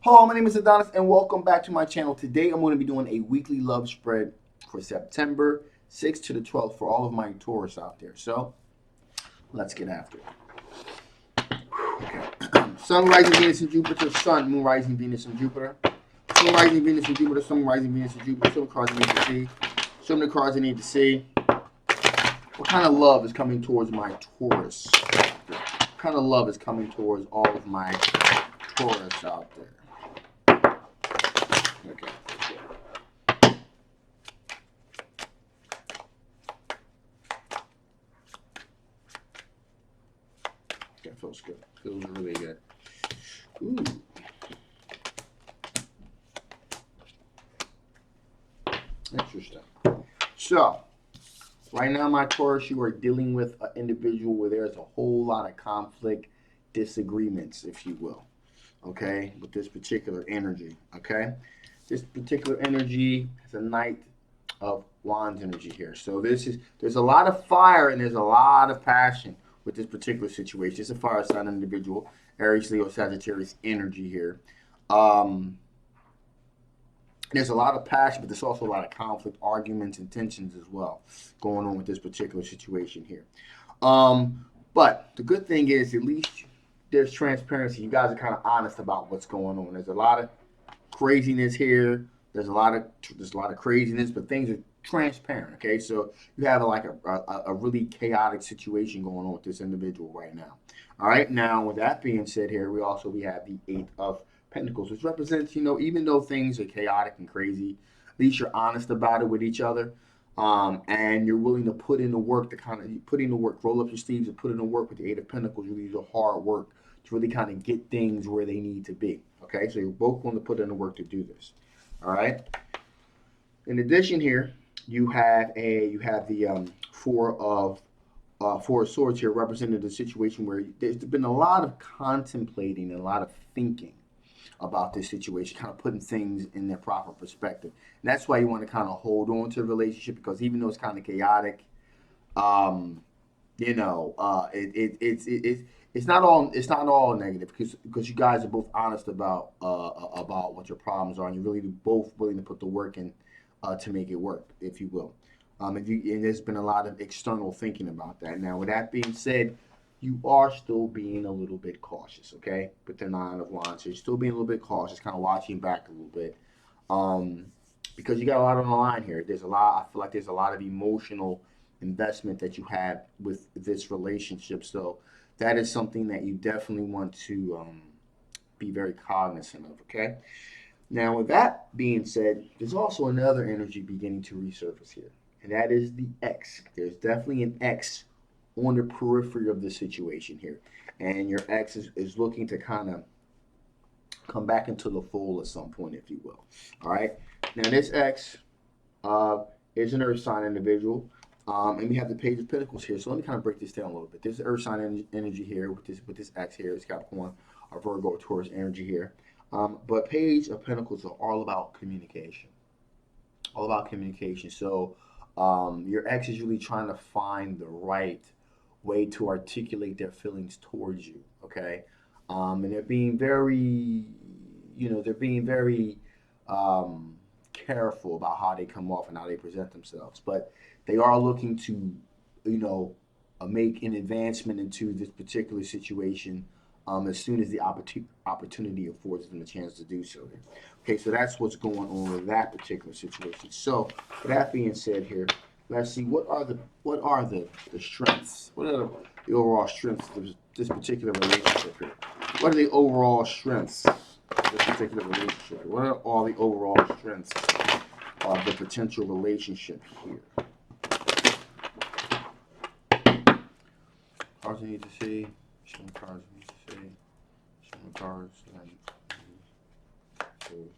Hello, my name is Adonis, and welcome back to my channel. Today, I'm going to be doing a weekly love spread for September 6th to the 12th for all of my Taurus out there. So, let's get after it. Okay. Sun, rising Venus, and Jupiter. Sun, Moon, rising Venus, and Jupiter. Sun, rising Venus, and Jupiter. Sun, rising Venus, and Jupiter. Show me the cards I need to see. Show me the cards I need to see. What kind of love is coming towards my Taurus? What kind of love is coming towards all of my Taurus out there? Okay. That feels good. Feels really good. Ooh. Interesting. So, right now, my Taurus, you are dealing with an individual where there's a whole lot of conflict, disagreements, if you will. Okay, with this particular energy. Okay, this particular energy is a Knight of Wands energy here. So there's a lot of fire and there's a lot of passion with this particular situation. It's a fire sign individual, Aries, Leo, Sagittarius energy here. Um, there's a lot of passion, but there's also a lot of conflict, arguments, and tensions as well going on with this particular situation here. But the good thing is, at least there's transparency. You guys are kind of honest about what's going on. There's a lot of craziness here. There's a lot of craziness, but things are transparent. Okay, so you have a really chaotic situation going on with this individual right now. All right, now with that being said, here we have the Eight of Pentacles, which represents, even though things are chaotic and crazy, at least you're honest about it with each other. And you're willing to put in the work roll up your sleeves and put in the work with the Eight of Pentacles. You do the hard work to really kind of get things where they need to be. Okay, so you're both willing to put in the work to do this. All right. In addition, here you have the Four of Swords here, representing the situation where there's been a lot of contemplating and a lot of thinking about this situation, kind of putting things in their proper perspective. And that's why you want to kind of hold on to the relationship, because even though it's kind of chaotic, um, it's not all negative, because you guys are both honest about what your problems are, and you're really both willing to put the work in to make it work, if you will. And there's been a lot of external thinking about that. Now, with that being said, you are still being a little bit cautious, okay? With the Nine of Wands, so you're still being a little bit cautious, kind of watching back a little bit, um, because you got a lot on the line here. There's a lot. I feel like there's a lot of emotional investment that you have with this relationship. So that is something that you definitely want to be very cognizant of, okay? Now, with that being said, there's also another energy beginning to resurface here, and that is the X. There's definitely an X on the periphery of the situation here, and your ex is looking to kind of come back into the fold at some point, if you will. All right. Now this ex is an Earth sign individual, and we have the Page of Pentacles here. So let me kind of break this down a little bit. There's Earth sign energy here with this ex here. It's Capricorn, a Virgo, Taurus energy here. But Page of Pentacles are all about communication. All about communication. So your ex is really trying to find the right way to articulate their feelings towards you. Okay, and they're being very careful about how they come off and how they present themselves. But they are looking to, make an advancement into this particular situation as soon as the opportunity affords them a chance to do so. Okay, so that's what's going on with that particular situation. So, with that being said, here, let's see what are the strengths. What are the overall strengths of this particular relationship here? What are the overall strengths of this particular relationship? What are all the overall strengths of the potential relationship here? Cards I need to see. Some cards I need to see. Some cards I need to see.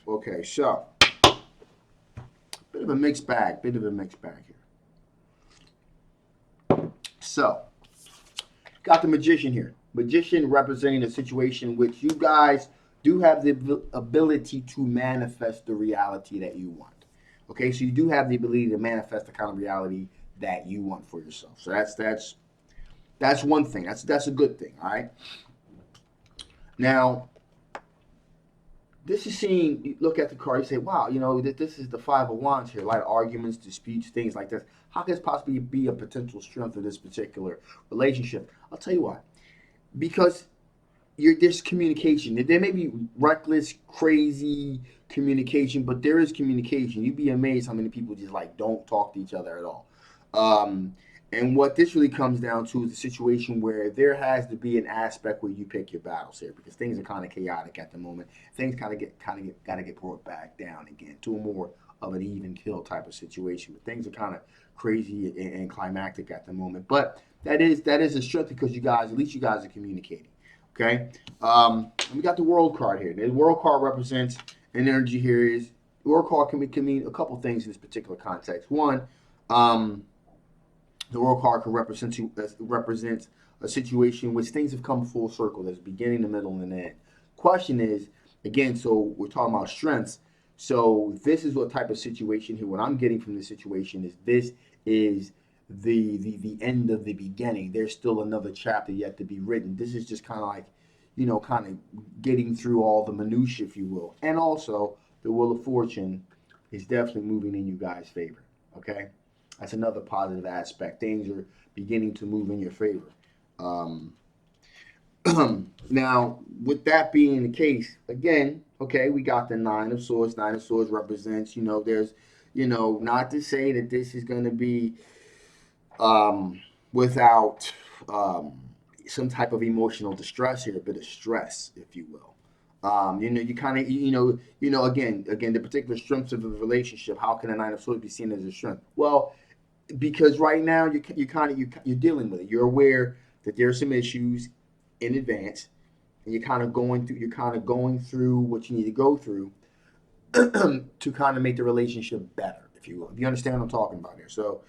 Okay, so bit of a mixed bag. Here. So, got the Magician here. Magician representing a situation in which you guys do have the ability to manifest the reality that you want. Okay, so you do have the ability to manifest the kind of reality that you want for yourself. So that's one thing. That's a good thing. All right. Now, this is seeing. You look at the card. You say, "Wow, this is the Five of Wands here. A lot of arguments, disputes, things like this. How can this possibly be a potential strength of this particular relationship?" I'll tell you why. Because there's communication. There may be reckless, crazy communication, but there is communication. You'd be amazed how many people just like don't talk to each other at all. Um, and what this really comes down to is a situation where there has to be an aspect where you pick your battles here, because things are kind of chaotic at the moment. Things got to get brought back down again to a more of an even kill type of situation. But things are kind of crazy and climactic at the moment. But that is a strength because at least you guys are communicating. Okay. We got the World card here. The World card represents an energy here. The World card can mean a couple things in this particular context. One, the World card can represent a situation in which things have come full circle. There's beginning, the middle, and the end. Question is, again, so we're talking about strengths. So this is what type of situation here. What I'm getting from this situation is this is the end of the beginning. There's still another chapter yet to be written. This is just kind of like, kind of getting through all the minutia, if you will. And also, the Wheel of Fortune is definitely moving in you guys' favor. Okay, that's another positive aspect. Things are beginning to move in your favor. Um, Now, with that being the case, again, okay, we got the Nine of Swords. Nine of Swords represents, there's, not to say that this is going to be without some type of emotional distress here, a bit of stress, if you will. You kind of, again, the particular strengths of a relationship. How can a Nine of Swords be seen as a strength? Well, because right now you're dealing with it. You're aware that there are some issues in advance, and you're kind of going through what you need to go through to kind of make the relationship better, if you will. If you understand what I'm talking about here. So,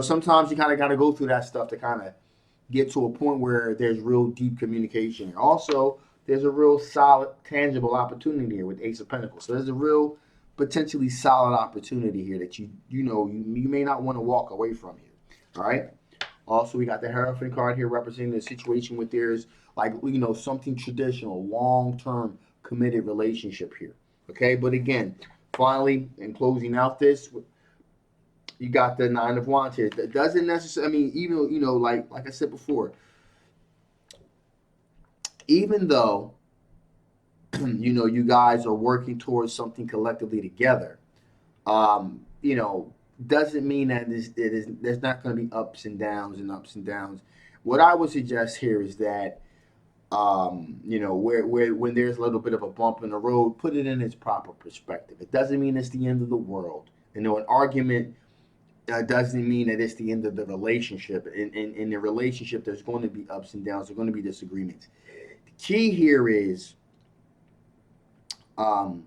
sometimes you kind of got to go through that stuff to kind of get to a point where there's real deep communication. Also, there's a real solid, tangible opportunity here with Ace of Pentacles. So there's a real potentially solid opportunity here that you may not want to walk away from here. All right. Also, we got the Hierophant card here representing a situation where there's like, something traditional, long-term committed relationship here. Okay. But again, finally, in closing out this, you got the Nine of Wands here. That doesn't necessarily, I mean, even, like I said before, even though, you guys are working towards something collectively together, um, you know, doesn't mean that there's not going to be ups and downs and ups and downs. What I would suggest here is that, where when there's a little bit of a bump in the road, put it in its proper perspective. It doesn't mean it's the end of the world. An argument doesn't mean that it's the end of the relationship. In the relationship, there's going to be ups and downs. There's going to be disagreements. The key here is um,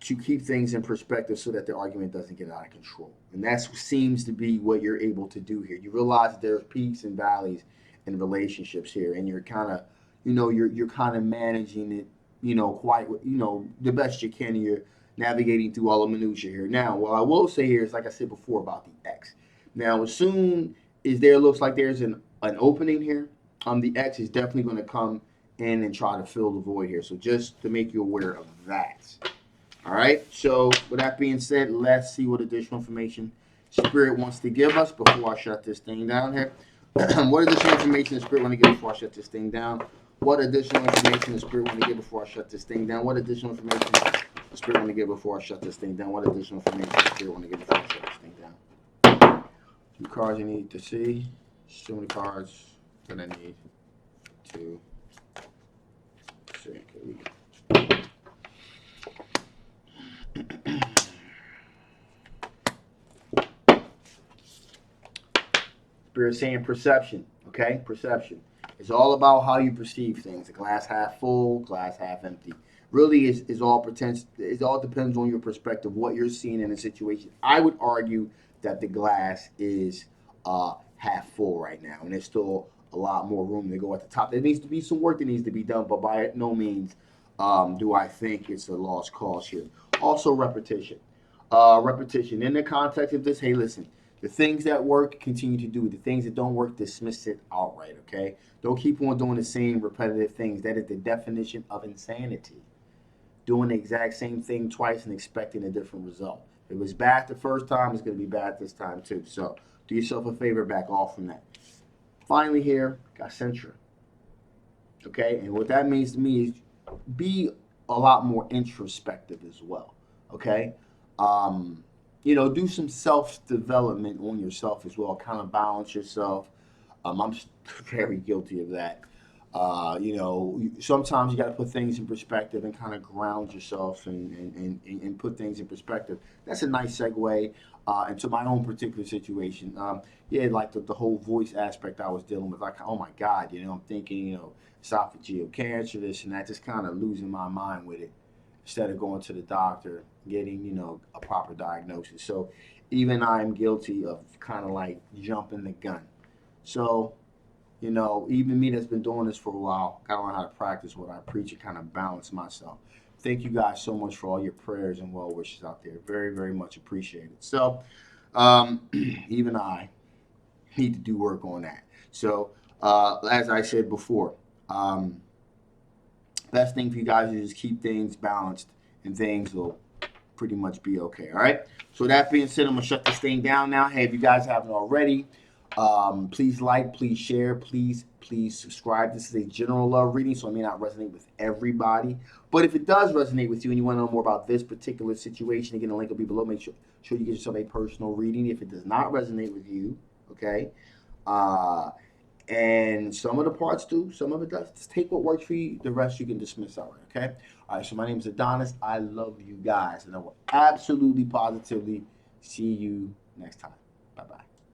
to keep things in perspective so that the argument doesn't get out of control. And that seems to be what you're able to do here. You realize that there's peaks and valleys in relationships here, and you're kind of, you're kind of managing it, quite, the best you can. And you're navigating through all the minutia here. Now, what I will say here is, like I said before about the X. Now, as soon as there looks like there's an opening here, the X is definitely going to come in and try to fill the void here. So just to make you aware of that. All right. So with that being said, let's see what additional information Spirit wants to give us before I shut this thing down here. What additional information the Spirit want to give before I shut this thing down? What additional information the Spirit want to give before I shut this thing down? What additional information the Spirit want to give before I shut this thing down? What additional information the Spirit want to give before I shut this thing down? 2 cards you need to see. So many cards that I need to see. Okay, we go. Spirit saying perception, okay? Perception. It's all about how you perceive things. The glass half full, glass half empty. Really is all pretends. It all depends on your perspective, what you're seeing in a situation. I would argue that the glass is half full right now, and there's still a lot more room to go at the top. There needs to be some work that needs to be done, but by no means do I think it's a lost cause here. Also, repetition. Repetition. In the context of this, hey, listen, the things that work, continue to do. The things that don't work, dismiss it outright, okay? Don't keep on doing the same repetitive things. That is the definition of insanity. Doing the exact same thing twice and expecting a different result. If it was bad the first time, it's going to be bad this time too. So do yourself a favor, back off from that. Finally here, got Centra. Okay, and what that means to me is be a lot more introspective as well. Okay, um, do some self development on yourself as well. Kind of balance yourself. I'm very guilty of that. Sometimes you got to put things in perspective and kind of ground yourself and put things in perspective. That's a nice segue into my own particular situation. Yeah, like the whole voice aspect I was dealing with. Like, oh my God, I'm thinking, esophageal cancer, this and that, just kind of losing my mind with it instead of going to the doctor, getting, a proper diagnosis. So even I'm guilty of kind of like jumping the gun. So, even me that's been doing this for a while, gotta learn how to practice what I preach and kind of balance myself. Thank you guys so much for all your prayers and well wishes out there. Very, very much appreciated. So, even I need to do work on that. So, as I said before, um, best thing for you guys is just keep things balanced and things will pretty much be okay. All right. So that being said, I'm gonna shut this thing down now. Hey, if you guys haven't already, please like, please share, please subscribe. This is a general love reading, so it may not resonate with everybody. But if it does resonate with you and you want to know more about this particular situation, again, the link will be below. Make sure you get yourself a personal reading. If it does not resonate with you, okay. And some of the parts do, some of it does. Just take what works for you. The rest you can dismiss outright. Okay. All right. So my name is Adonis. I love you guys, and I will absolutely, positively see you next time. Bye bye.